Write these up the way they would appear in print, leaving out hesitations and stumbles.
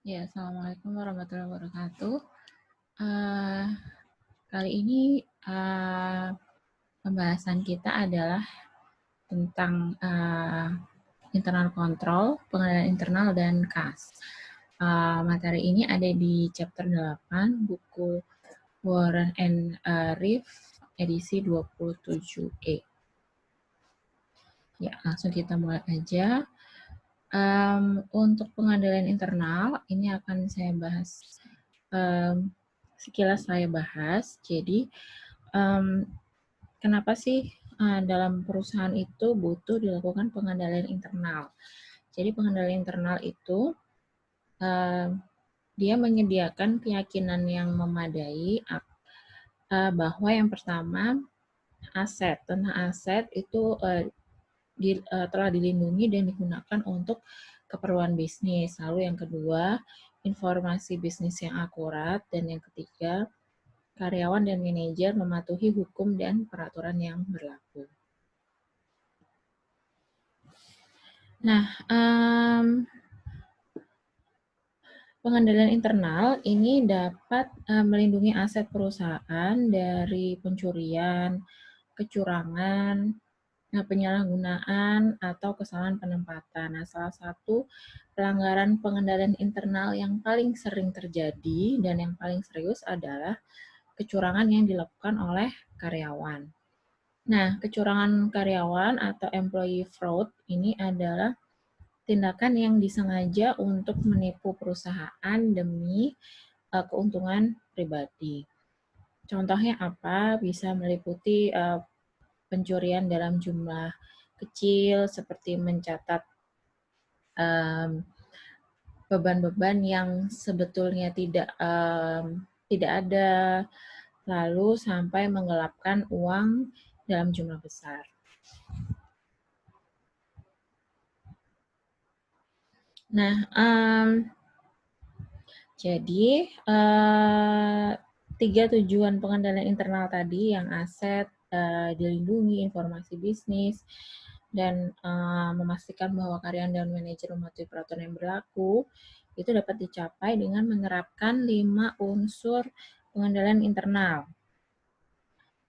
Ya, Assalamualaikum warahmatullahi wabarakatuh. Eh, Kali ini pembahasan kita adalah tentang internal control, pengendalian internal, dan CAS. Materi ini ada di chapter 8, buku Warren and Reeve, edisi 27E. Ya, langsung kita mulai aja. Untuk pengendalian internal, ini akan saya bahas, sekilas saya bahas. Jadi, kenapa sih dalam perusahaan itu butuh dilakukan pengendalian internal? Jadi pengendalian internal itu dia menyediakan keyakinan yang memadai bahwa yang pertama tanah aset itu telah dilindungi dan digunakan untuk keperluan bisnis. Lalu yang kedua, informasi bisnis yang akurat, dan yang ketiga, karyawan dan manajer mematuhi hukum dan peraturan yang berlaku. Nah, pengendalian internal ini dapat melindungi aset perusahaan dari pencurian, kecurangan, penyalahgunaan, atau kesalahan penempatan. Nah, salah satu pelanggaran pengendalian internal yang paling sering terjadi dan yang paling serius adalah kecurangan yang dilakukan oleh karyawan. Nah, kecurangan karyawan atau employee fraud ini adalah tindakan yang disengaja untuk menipu perusahaan demi keuntungan pribadi. Contohnya apa? Bisa meliputi pencurian dalam jumlah kecil, seperti mencatat beban-beban yang sebetulnya tidak ada, lalu sampai menggelapkan uang dalam jumlah besar. Nah, jadi tiga tujuan pengendalian internal tadi, yang aset dilindungi, informasi bisnis, dan memastikan bahwa karyawan dan manajer mematuhi peraturan yang berlaku, itu dapat dicapai dengan menerapkan 5 unsur pengendalian internal.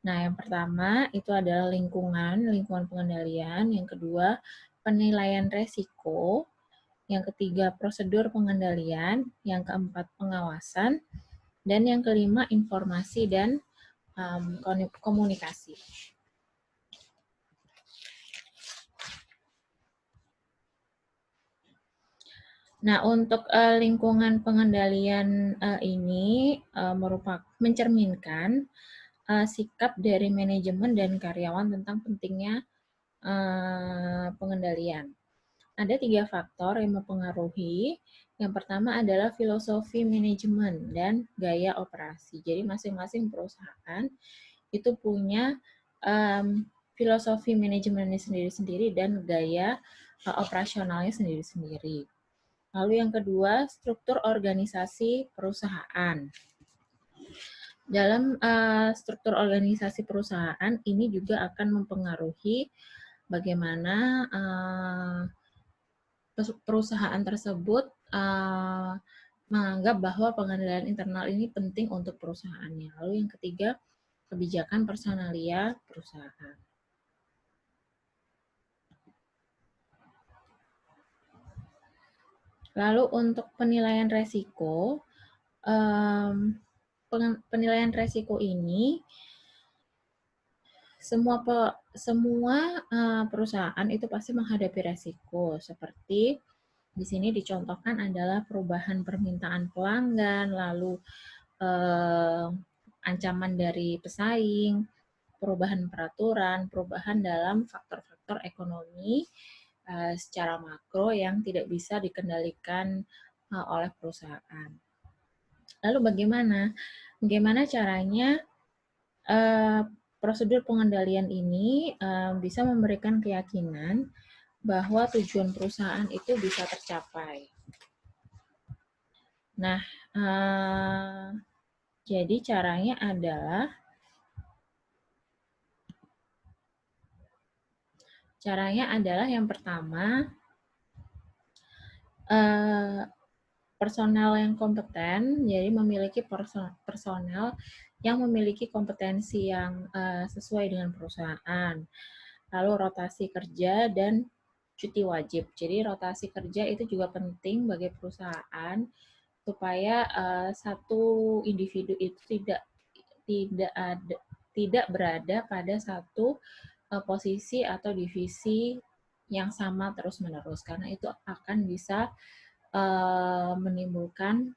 Nah, yang pertama itu adalah lingkungan pengendalian, yang kedua penilaian resiko, yang ketiga prosedur pengendalian, yang keempat pengawasan, dan yang kelima informasi dan komunikasi. Nah, untuk lingkungan pengendalian ini merupakan mencerminkan sikap dari manajemen dan karyawan tentang pentingnya pengendalian. Ada 3 faktor yang mempengaruhi. Yang pertama adalah filosofi manajemen dan gaya operasi. Jadi masing-masing perusahaan itu punya filosofi manajemennya sendiri-sendiri dan gaya operasionalnya sendiri-sendiri. Lalu yang kedua, struktur organisasi perusahaan. Dalam struktur organisasi perusahaan ini juga akan mempengaruhi bagaimana perusahaan tersebut menganggap bahwa pengendalian internal ini penting untuk perusahaannya. Lalu yang ketiga, kebijakan personalia perusahaan. Lalu untuk penilaian resiko, penilaian resiko ini semua perusahaan itu pasti menghadapi resiko, seperti di sini dicontohkan adalah perubahan permintaan pelanggan, lalu ancaman dari pesaing, perubahan peraturan, perubahan dalam faktor-faktor ekonomi secara makro yang tidak bisa dikendalikan oleh perusahaan. Lalu bagaimana caranya prosedur pengendalian ini bisa memberikan keyakinan bahwa tujuan perusahaan itu bisa tercapai. Nah, jadi caranya adalah yang pertama, personel yang kompeten, jadi memiliki personel yang memiliki kompetensi yang sesuai dengan perusahaan. Lalu rotasi kerja dan cuti wajib. Jadi rotasi kerja itu juga penting bagi perusahaan supaya satu individu itu tidak ada tidak berada pada satu posisi atau divisi yang sama terus-menerus, karena itu akan bisa menimbulkan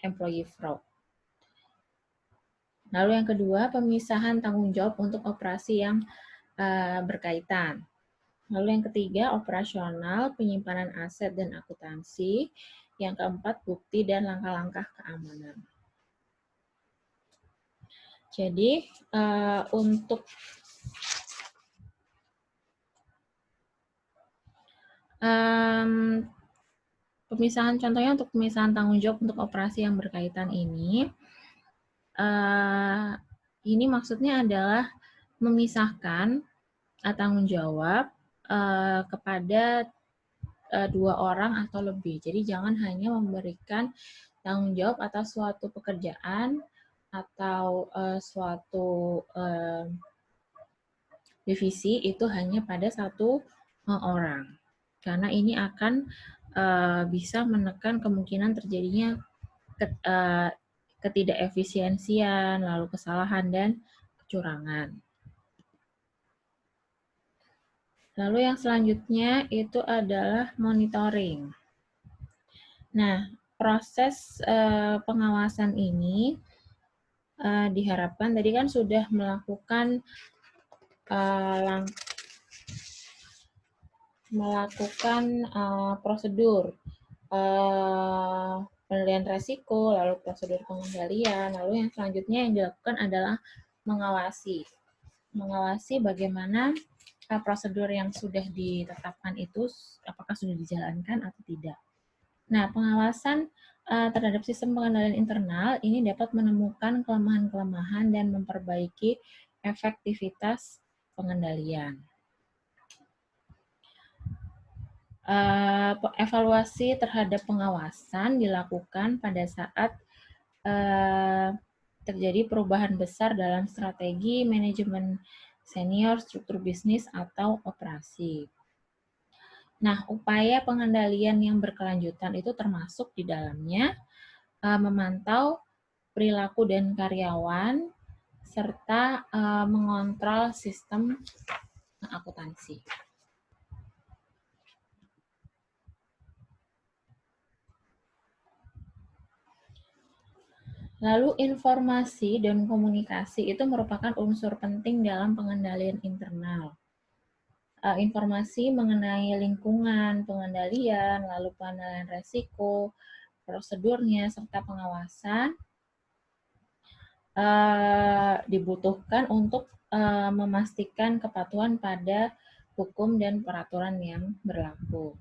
employee fraud. Lalu yang kedua, pemisahan tanggung jawab untuk operasi yang berkaitan. Lalu yang ketiga, operasional, penyimpanan aset dan akuntansi. Yang keempat, bukti dan langkah-langkah keamanan. Jadi untuk pemisahan, contohnya untuk pemisahan tanggung jawab untuk operasi yang berkaitan ini maksudnya adalah memisahkan tanggung jawab kepada dua orang atau lebih. Jadi jangan hanya memberikan tanggung jawab atas suatu pekerjaan atau suatu divisi itu hanya pada satu orang. Karena ini akan bisa menekan kemungkinan terjadinya ketidakefisiensian, lalu kesalahan dan kecurangan. Lalu yang selanjutnya itu adalah monitoring. Nah, proses pengawasan ini diharapkan tadi kan sudah melakukan prosedur penilaian resiko, lalu prosedur pengendalian, lalu yang selanjutnya yang dilakukan adalah mengawasi bagaimana prosedur yang sudah ditetapkan itu apakah sudah dijalankan atau tidak. Nah, pengawasan terhadap sistem pengendalian internal ini dapat menemukan kelemahan-kelemahan dan memperbaiki efektivitas pengendalian. Evaluasi terhadap pengawasan dilakukan pada saat terjadi perubahan besar dalam strategi manajemen senior, struktur bisnis, atau operasi. Nah, upaya pengendalian yang berkelanjutan itu termasuk di dalamnya memantau perilaku dan karyawan, serta mengontrol sistem akuntansi. Lalu informasi dan komunikasi itu merupakan unsur penting dalam pengendalian internal. Informasi mengenai lingkungan, pengendalian, lalu penilaian resiko, prosedurnya, serta pengawasan dibutuhkan untuk memastikan kepatuhan pada hukum dan peraturan yang berlaku.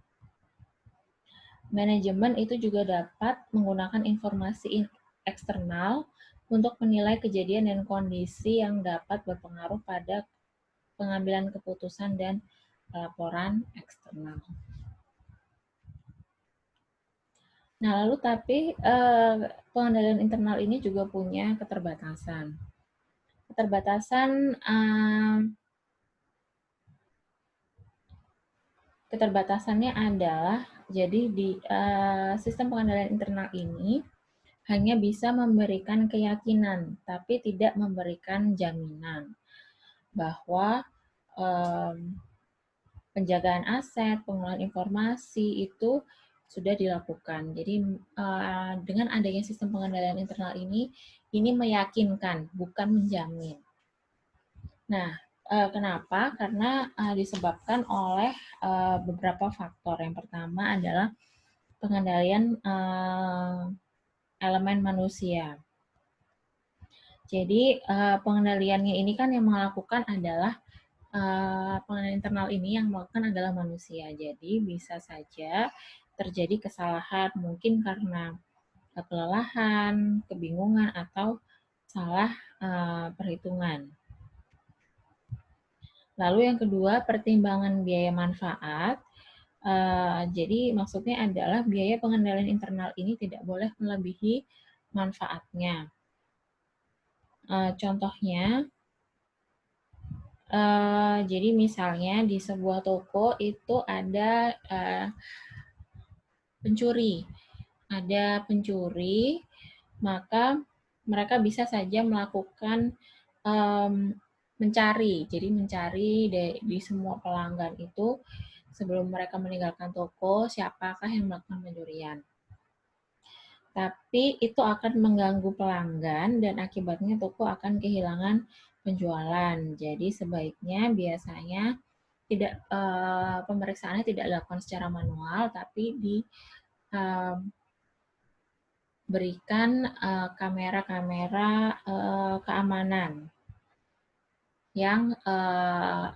Manajemen itu juga dapat menggunakan informasi eksternal untuk menilai kejadian dan kondisi yang dapat berpengaruh pada pengambilan keputusan dan laporan eksternal. Nah, lalu tapi pengendalian internal ini juga punya keterbatasan. Keterbatasannya adalah jadi di sistem pengendalian internal ini hanya bisa memberikan keyakinan, tapi tidak memberikan jaminan bahwa penjagaan aset, pengolahan informasi itu sudah dilakukan. Jadi dengan adanya sistem pengendalian internal ini meyakinkan, bukan menjamin. Nah, kenapa? Karena disebabkan oleh beberapa faktor. Yang pertama adalah pengendalian elemen manusia. Jadi pengendaliannya ini kan yang melakukan adalah pengendalian internal ini yang melakukan adalah manusia. Jadi bisa saja terjadi kesalahan mungkin karena kelelahan, kebingungan atau salah perhitungan. Lalu yang kedua, pertimbangan biaya manfaat. Jadi maksudnya adalah biaya pengendalian internal ini tidak boleh melebihi manfaatnya. Contohnya, jadi misalnya di sebuah toko itu ada pencuri. Ada pencuri, maka mereka bisa saja melakukan mencari. Jadi mencari di semua pelanggan itu sebelum mereka meninggalkan toko, siapakah yang melakukan pencurian. Tapi itu akan mengganggu pelanggan dan akibatnya toko akan kehilangan penjualan. Jadi sebaiknya biasanya tidak pemeriksaannya tidak dilakukan secara manual, tapi diberikan kamera-kamera keamanan yang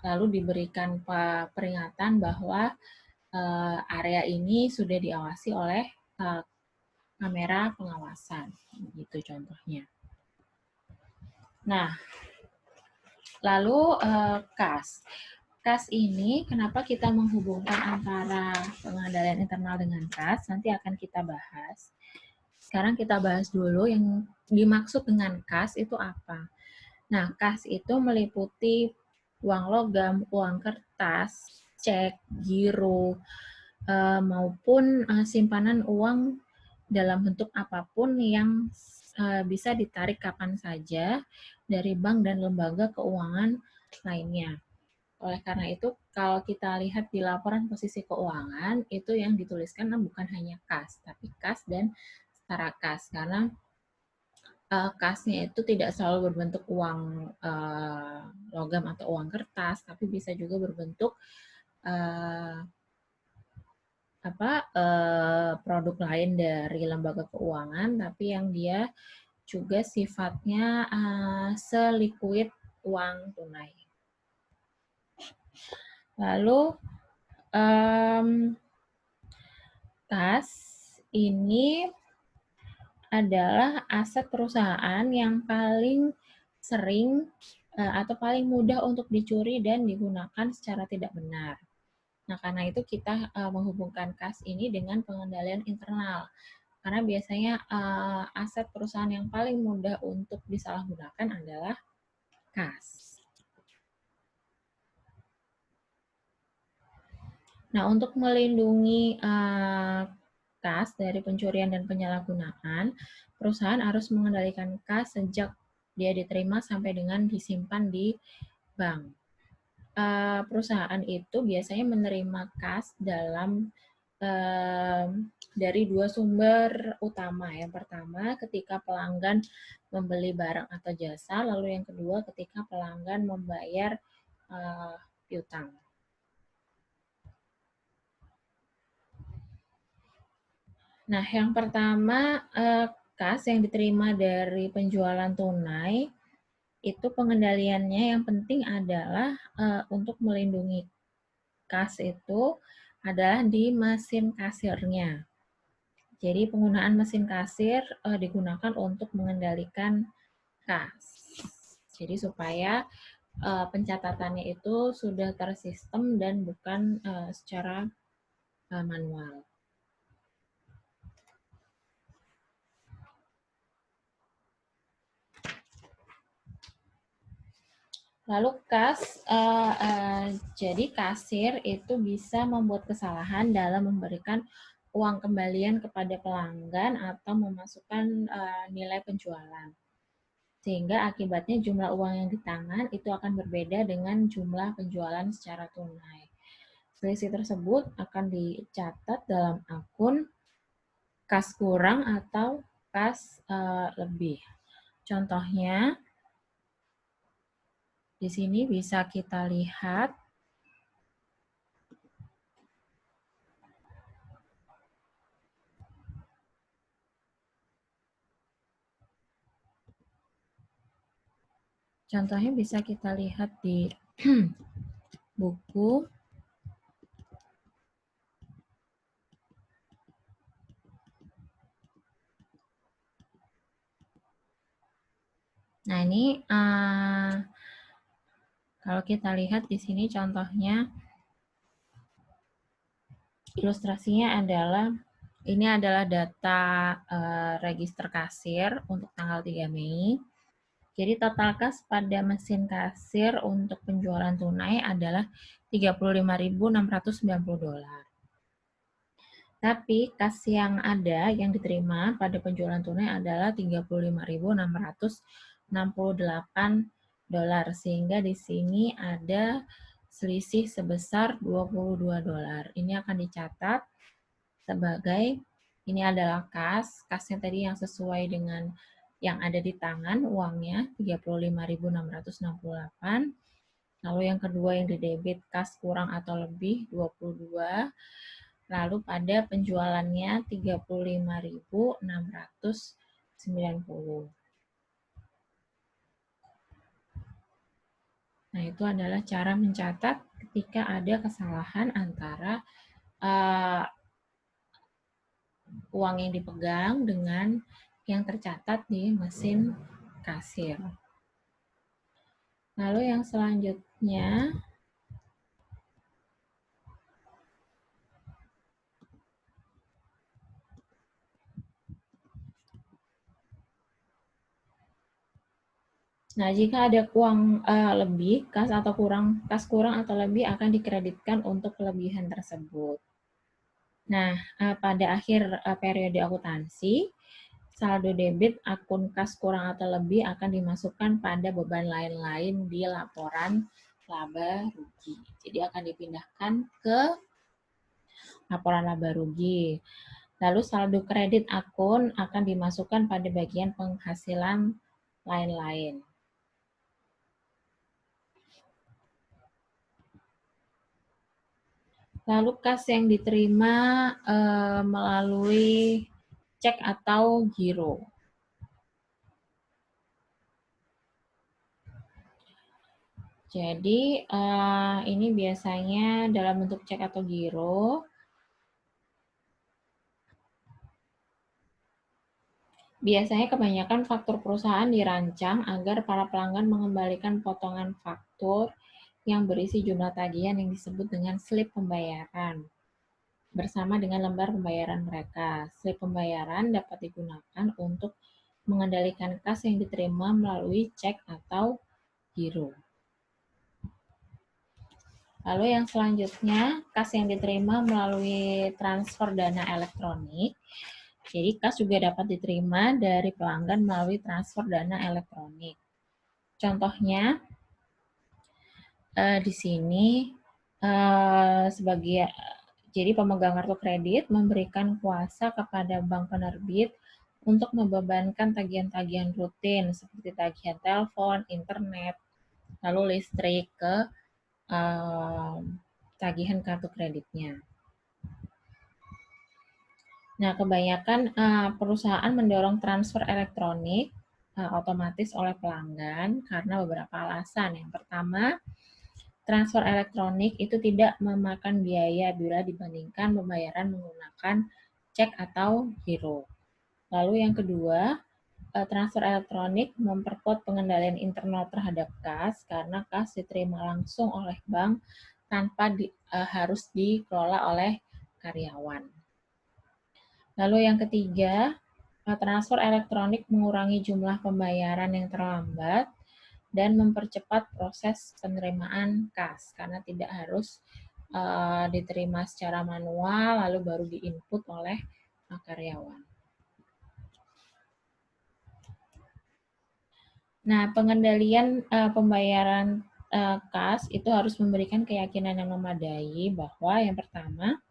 lalu diberikan peringatan bahwa area ini sudah diawasi oleh kamera pengawasan, gitu contohnya. Nah, lalu KAS. KAS ini kenapa kita menghubungkan antara pengendalian internal dengan KAS? Nanti akan kita bahas. Sekarang kita bahas dulu yang dimaksud dengan KAS itu apa. Nah, KAS itu meliputi uang logam, uang kertas, cek, giro, maupun simpanan uang dalam bentuk apapun yang bisa ditarik kapan saja dari bank dan lembaga keuangan lainnya. Oleh karena itu, kalau kita lihat di laporan posisi keuangan, itu yang dituliskan bukan hanya kas, tapi kas dan setara kas. Karena kasnya itu tidak selalu berbentuk uang logam atau uang kertas, tapi bisa juga berbentuk produk lain dari lembaga keuangan, tapi yang dia juga sifatnya seliquid uang tunai. Lalu kas ini adalah aset perusahaan yang paling sering atau paling mudah untuk dicuri dan digunakan secara tidak benar. Nah, karena itu kita menghubungkan kas ini dengan pengendalian internal. Karena biasanya aset perusahaan yang paling mudah untuk disalahgunakan adalah kas. Nah, untuk melindungi kas dari pencurian dan penyalahgunaan, perusahaan harus mengendalikan kas sejak dia diterima sampai dengan disimpan di bank. Perusahaan itu biasanya menerima kas dari dua sumber utama. Yang pertama, ketika pelanggan membeli barang atau jasa, lalu yang kedua, ketika pelanggan membayar piutang. Nah, yang pertama, kas yang diterima dari penjualan tunai, itu pengendaliannya yang penting adalah untuk melindungi kas itu adalah di mesin kasirnya. Jadi penggunaan mesin kasir digunakan untuk mengendalikan kas. Jadi supaya pencatatannya itu sudah tersistem dan bukan secara manual. Lalu kas, jadi kasir itu bisa membuat kesalahan dalam memberikan uang kembalian kepada pelanggan atau memasukkan nilai penjualan. Sehingga akibatnya jumlah uang yang di tangan itu akan berbeda dengan jumlah penjualan secara tunai. Selisih tersebut akan dicatat dalam akun kas kurang atau kas lebih. Contohnya, di sini bisa kita lihat contohnya bisa kita lihat di buku. Nah, ini kalau kita lihat di sini contohnya Ilustrasinya adalah, ini adalah data register kasir untuk tanggal 3 Mei. Jadi total kas pada mesin kasir untuk penjualan tunai adalah $35.690. Tapi kas yang ada yang diterima pada penjualan tunai adalah $35.668, sehingga di sini ada selisih sebesar $22. Ini akan dicatat sebagai, ini adalah kasnya tadi yang sesuai dengan yang ada di tangan uangnya $35.668. Lalu yang kedua yang didebit kas kurang atau lebih 22. Lalu pada penjualannya 35.690. Nah, itu adalah cara mencatat ketika ada kesalahan antara uang yang dipegang dengan yang tercatat di mesin kasir. Lalu yang selanjutnya, nah jika ada uang lebih, kas kurang atau lebih akan dikreditkan untuk kelebihan tersebut. Nah, pada akhir periode akuntansi, saldo debit akun kas kurang atau lebih akan dimasukkan pada beban lain-lain di laporan laba rugi. Jadi akan dipindahkan ke laporan laba rugi. Lalu saldo kredit akun akan dimasukkan pada bagian penghasilan lain-lain. Lalu kas yang diterima melalui cek atau giro. Jadi ini biasanya dalam bentuk cek atau giro. Biasanya kebanyakan faktur perusahaan dirancang agar para pelanggan mengembalikan potongan faktur yang berisi jumlah tagihan yang disebut dengan slip pembayaran bersama dengan lembar pembayaran mereka. Slip pembayaran dapat digunakan untuk mengendalikan kas yang diterima melalui cek atau giro. Lalu yang selanjutnya, kas yang diterima melalui transfer dana elektronik. Jadi kas juga dapat diterima dari pelanggan melalui transfer dana elektronik. Contohnya di sini jadi pemegang kartu kredit memberikan kuasa kepada bank penerbit untuk membebankan tagihan-tagihan rutin seperti tagihan telepon, internet, lalu listrik ke tagihan kartu kreditnya. Nah, kebanyakan perusahaan mendorong transfer elektronik otomatis oleh pelanggan karena beberapa alasan. Yang pertama, transfer elektronik itu tidak memakan biaya bila dibandingkan pembayaran menggunakan cek atau giro. Lalu yang kedua, transfer elektronik memperkuat pengendalian internal terhadap kas karena kas diterima langsung oleh bank tanpa harus dikelola oleh karyawan. Lalu yang ketiga, transfer elektronik mengurangi jumlah pembayaran yang terlambat dan mempercepat proses penerimaan kas karena tidak harus diterima secara manual lalu baru diinput oleh karyawan. Nah, pengendalian pembayaran kas itu harus memberikan keyakinan yang memadai bahwa yang pertama,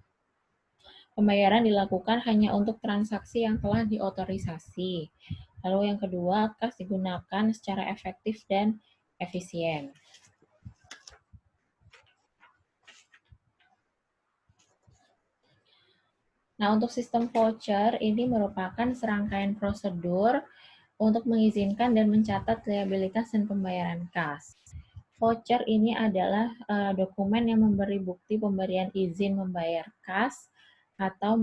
pembayaran dilakukan hanya untuk transaksi yang telah diotorisasi. Lalu yang kedua, kas digunakan secara efektif dan efisien. Nah, untuk sistem voucher ini merupakan serangkaian prosedur untuk mengizinkan dan mencatat liabilitas dan pembayaran kas. Voucher ini adalah dokumen yang memberi bukti pemberian izin membayar kas atau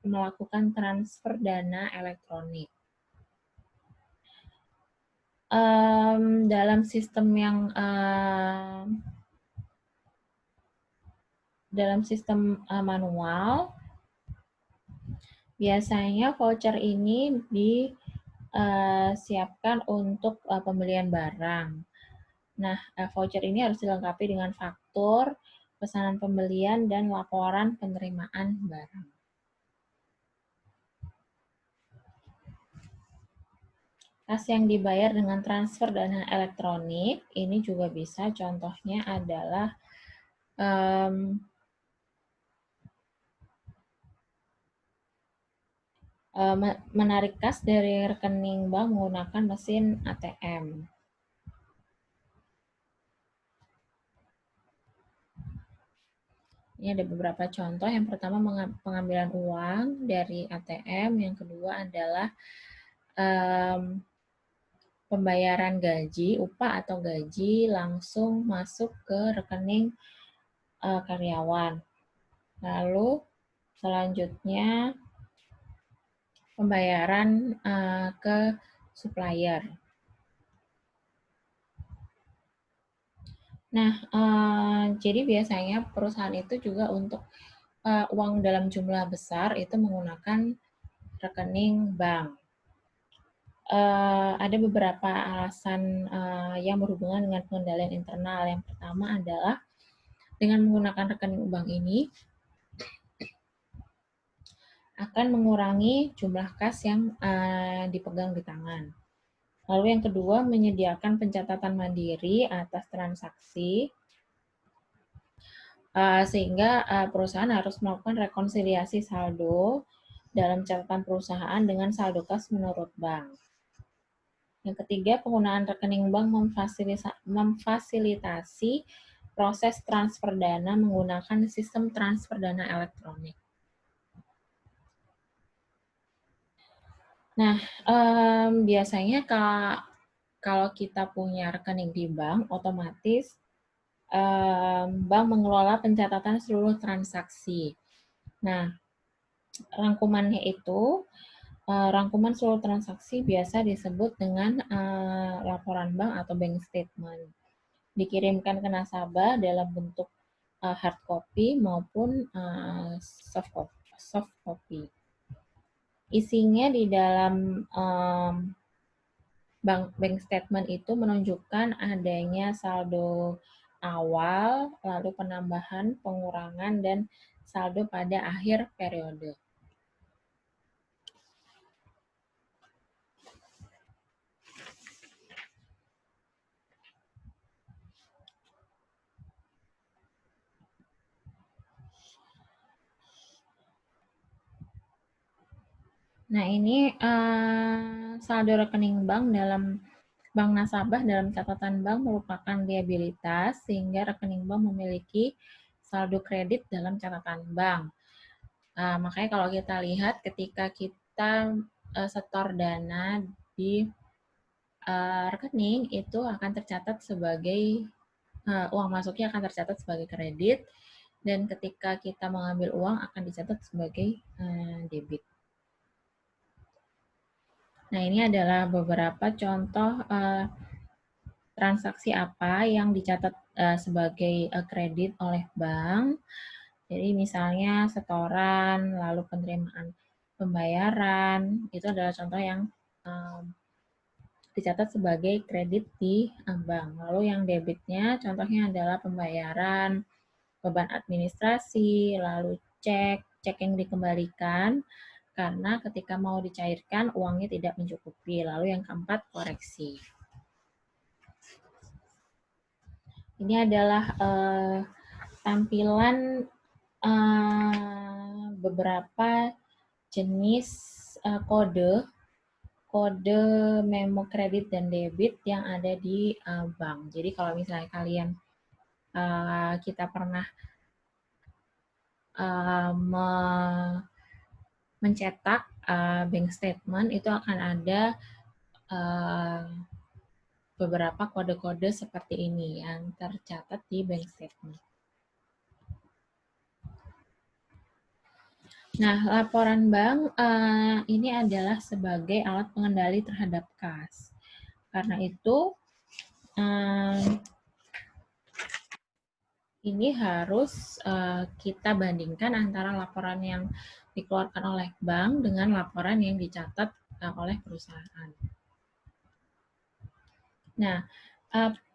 melakukan transfer dana elektronik. Dalam sistem yang dalam sistem manual, biasanya voucher ini disiapkan untuk pembelian barang. Nah, voucher ini harus dilengkapi dengan faktur, pesanan pembelian, dan laporan penerimaan barang. Kas yang dibayar dengan transfer dana elektronik, ini juga bisa, contohnya adalah menarik kas dari rekening bank menggunakan mesin ATM. Ini ada beberapa contoh. Yang pertama pengambilan uang dari ATM, yang kedua adalah pembayaran gaji, upah atau gaji langsung masuk ke rekening karyawan. Lalu selanjutnya pembayaran ke supplier. Nah, jadi biasanya perusahaan itu juga untuk uang dalam jumlah besar itu menggunakan rekening bank. Ada beberapa alasan yang berhubungan dengan pengendalian internal. Yang pertama adalah dengan menggunakan rekening bank ini akan mengurangi jumlah kas yang dipegang di tangan. Lalu yang kedua, menyediakan pencatatan mandiri atas transaksi, sehingga perusahaan harus melakukan rekonsiliasi saldo dalam catatan perusahaan dengan saldo kas menurut bank. Yang ketiga, penggunaan rekening bank memfasilitasi proses transfer dana menggunakan sistem transfer dana elektronik. Nah, biasanya kalau kita punya rekening di bank, otomatis bank mengelola pencatatan seluruh transaksi. Nah, rangkumannya itu, rangkuman seluruh transaksi biasa disebut dengan laporan bank atau bank statement. Dikirimkan ke nasabah dalam bentuk hard copy maupun soft copy. Isinya di dalam bank statement itu menunjukkan adanya saldo awal, lalu penambahan, pengurangan, dan saldo pada akhir periode. Nah, ini saldo rekening bank dalam bank nasabah dalam catatan bank merupakan liabilitas, sehingga rekening bank memiliki saldo kredit dalam catatan bank. Makanya kalau kita lihat ketika kita setor dana di rekening, itu akan tercatat sebagai uang masuknya akan tercatat sebagai kredit, dan ketika kita mengambil uang akan dicatat sebagai debit. Nah, ini adalah beberapa contoh transaksi apa yang dicatat sebagai kredit oleh bank. Jadi misalnya setoran, lalu penerimaan pembayaran, itu adalah contoh yang dicatat sebagai kredit di bank. Lalu yang debitnya contohnya adalah pembayaran, beban administrasi, lalu cek yang dikembalikan karena ketika mau dicairkan uangnya tidak mencukupi. Lalu yang keempat, koreksi. Ini adalah tampilan beberapa jenis kode memo kredit dan debit yang ada di bank. Jadi kalau misalnya kalian kita pernah mencetak bank statement, itu akan ada beberapa kode-kode seperti ini yang tercatat di bank statement. Nah, laporan bank ini adalah sebagai alat pengendali terhadap kas. Karena itu, ini harus kita bandingkan antara laporan yang dikeluarkan oleh bank dengan laporan yang dicatat oleh perusahaan. Nah,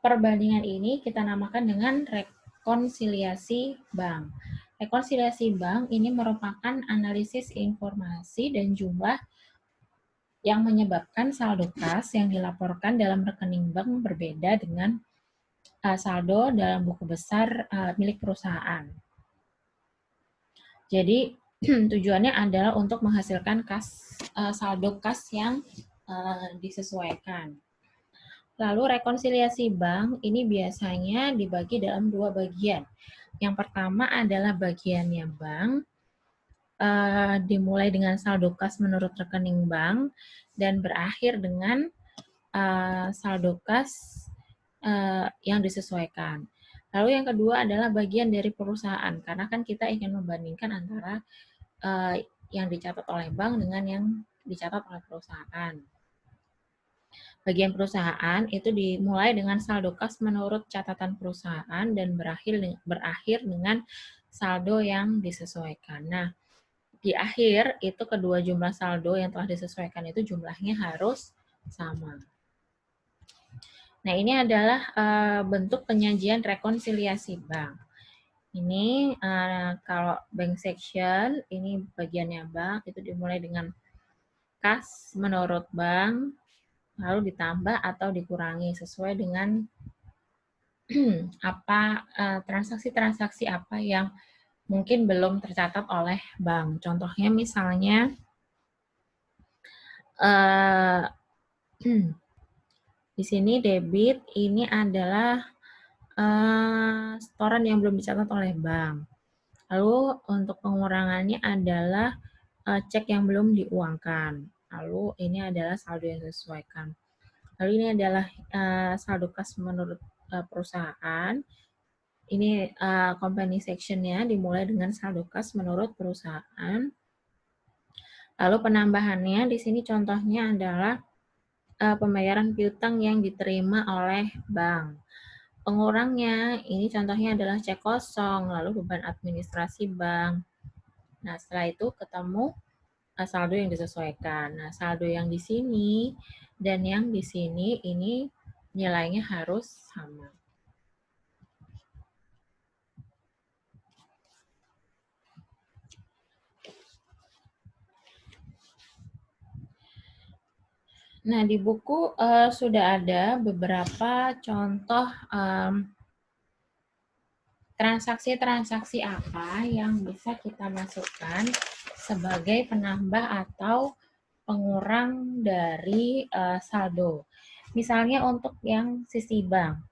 perbandingan ini kita namakan dengan rekonsiliasi bank. Rekonsiliasi bank ini merupakan analisis informasi dan jumlah yang menyebabkan saldo kas yang dilaporkan dalam rekening bank berbeda dengan saldo dalam buku besar milik perusahaan. Jadi tujuannya adalah untuk menghasilkan saldo kas yang disesuaikan. Lalu rekonsiliasi bank ini biasanya dibagi dalam 2 bagian. Yang pertama adalah bagiannya bank, dimulai dengan saldo kas menurut rekening bank dan berakhir dengan saldo kas yang disesuaikan. Lalu yang kedua adalah bagian dari perusahaan, karena kan kita ingin membandingkan antara yang dicatat oleh bank dengan yang dicatat oleh perusahaan. Bagian perusahaan itu dimulai dengan saldo kas menurut catatan perusahaan dan berakhir dengan saldo yang disesuaikan. Nah, di akhir itu kedua jumlah saldo yang telah disesuaikan itu jumlahnya harus sama. Nah, ini adalah bentuk penyajian rekonsiliasi bank. Ini kalau bank section, ini bagiannya bank, itu dimulai dengan kas menurut bank, lalu ditambah atau dikurangi sesuai dengan apa transaksi-transaksi apa yang mungkin belum tercatat oleh bank. Contohnya misalnya di sini debit ini adalah setoran yang belum dicatat oleh bank. Lalu untuk pengurangannya adalah cek yang belum diuangkan. Lalu ini adalah saldo yang disesuaikan. Lalu ini adalah saldo kas menurut perusahaan. Ini company section-nya dimulai dengan saldo kas menurut perusahaan. Lalu penambahannya di sini contohnya adalah pembayaran piutang yang diterima oleh bank. Pengurangnya ini contohnya adalah cek kosong, lalu beban administrasi bank. Nah, setelah itu ketemu saldo yang disesuaikan. Nah, saldo yang di sini dan yang di sini ini nilainya harus sama. Nah, di buku sudah ada beberapa contoh transaksi-transaksi apa yang bisa kita masukkan sebagai penambah atau pengurang dari saldo. Misalnya untuk yang sisi bank.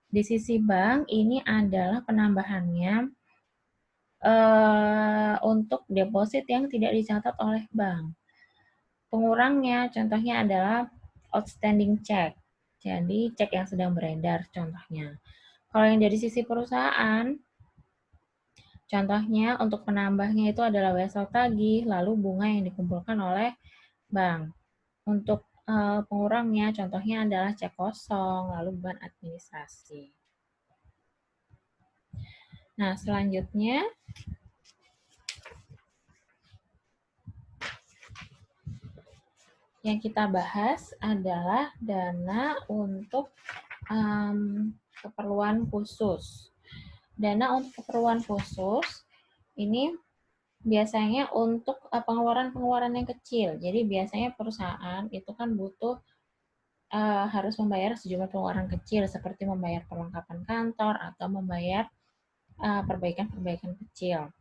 Di sisi bank ini adalah penambahannya untuk deposit yang tidak dicatat oleh bank. Pengurangnya contohnya adalah outstanding check. Jadi cek yang sedang beredar contohnya. Kalau yang dari sisi perusahaan, contohnya untuk penambahnya itu adalah wesel tagih, lalu bunga yang dikumpulkan oleh bank. Untuk pengurangnya contohnya adalah cek kosong, lalu beban administrasi. Nah, selanjutnya yang kita bahas adalah dana untuk keperluan khusus. Dana untuk keperluan khusus ini biasanya untuk pengeluaran-pengeluaran yang kecil. Jadi biasanya perusahaan itu kan butuh harus membayar sejumlah pengeluaran kecil seperti membayar perlengkapan kantor atau membayar perbaikan-perbaikan kecil.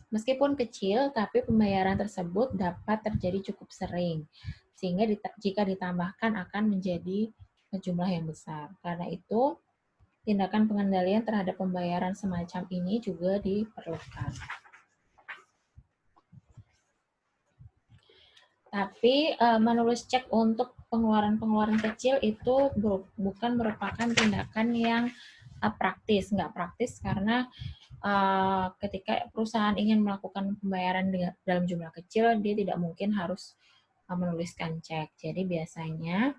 Meskipun kecil, tapi pembayaran tersebut dapat terjadi cukup sering, sehingga jika ditambahkan akan menjadi jumlah yang besar. Karena itu, tindakan pengendalian terhadap pembayaran semacam ini juga diperlukan. Tapi menulis cek untuk pengeluaran-pengeluaran kecil itu bukan merupakan tindakan yang praktis, nggak praktis karena ketika perusahaan ingin melakukan pembayaran dalam jumlah kecil, dia tidak mungkin harus menuliskan cek. Jadi biasanya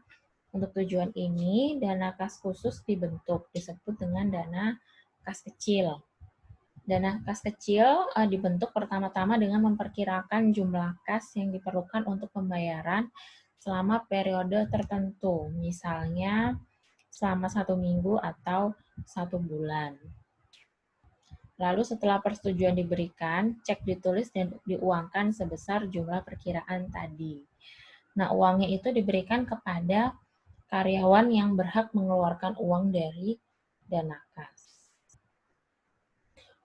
untuk tujuan ini, dana kas khusus dibentuk, disebut dengan dana kas kecil. Dana kas kecil dibentuk pertama-tama dengan memperkirakan jumlah kas yang diperlukan untuk pembayaran selama periode tertentu, misalnya selama 1 minggu atau 1 bulan. Lalu setelah persetujuan diberikan, cek ditulis dan diuangkan sebesar jumlah perkiraan tadi. Nah, uangnya itu diberikan kepada karyawan yang berhak mengeluarkan uang dari dana kas.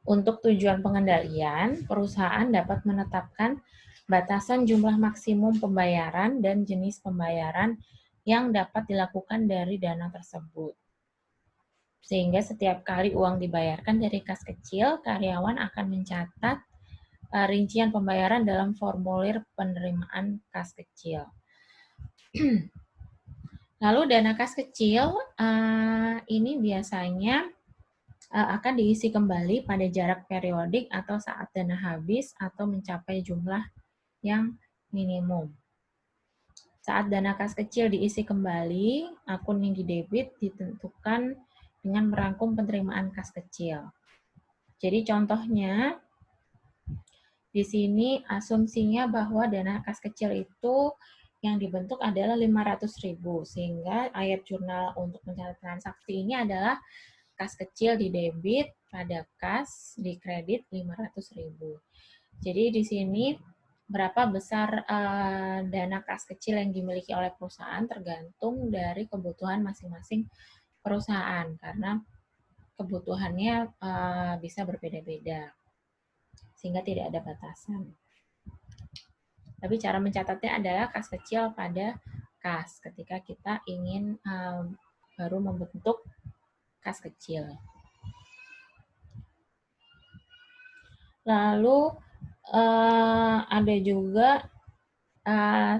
Untuk tujuan pengendalian, perusahaan dapat menetapkan batasan jumlah maksimum pembayaran dan jenis pembayaran yang dapat dilakukan dari dana tersebut. Sehingga setiap kali uang dibayarkan dari kas kecil, karyawan akan mencatat rincian pembayaran dalam formulir penerimaan kas kecil. Lalu dana kas kecil ini biasanya akan diisi kembali pada jarak periodik atau saat dana habis atau mencapai jumlah yang minimum. Saat dana kas kecil diisi kembali, akun yang didebit ditentukan dengan merangkum penerimaan kas kecil. Jadi contohnya, di sini asumsinya bahwa dana kas kecil itu yang dibentuk adalah 500.000, sehingga ayat jurnal untuk mencatat transaksi ini adalah kas kecil di debit pada kas di kredit 500.000. Jadi di sini berapa besar dana kas kecil yang dimiliki oleh perusahaan tergantung dari kebutuhan masing-masing perusahaan, karena kebutuhannya bisa berbeda-beda, sehingga tidak ada batasan. Tapi cara mencatatnya adalah kas kecil pada kas, ketika kita ingin baru membentuk kas kecil. Lalu ada juga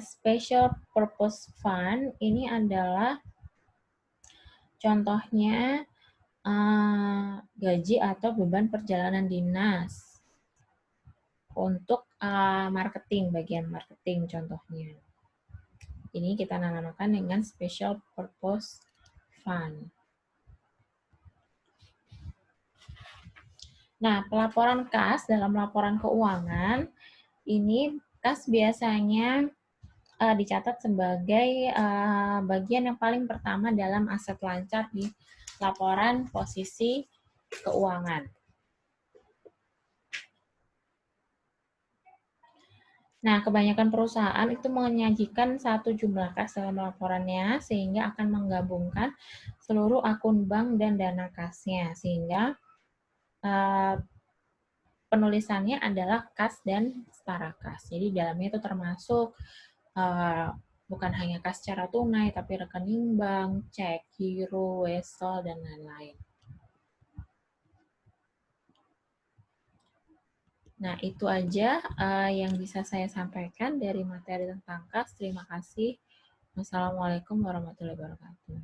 special purpose fund. Ini adalah contohnya gaji atau beban perjalanan dinas untuk marketing, bagian marketing contohnya. Ini kita namakan dengan special purpose fund. Nah, pelaporan kas dalam laporan keuangan, ini kas biasanya dicatat sebagai bagian yang paling pertama dalam aset lancar di laporan posisi keuangan. Nah, kebanyakan perusahaan itu menyajikan satu jumlah kas dalam laporannya, sehingga akan menggabungkan seluruh akun bank dan dana kasnya, sehingga penulisannya adalah kas dan setara kas. Jadi dalamnya itu termasuk bukan hanya kas secara tunai, tapi rekening bank, cek, giro, wesel, dan lain-lain. Nah, itu aja yang bisa saya sampaikan dari materi tentang kas. Terima kasih. Wassalamualaikum warahmatullahi wabarakatuh.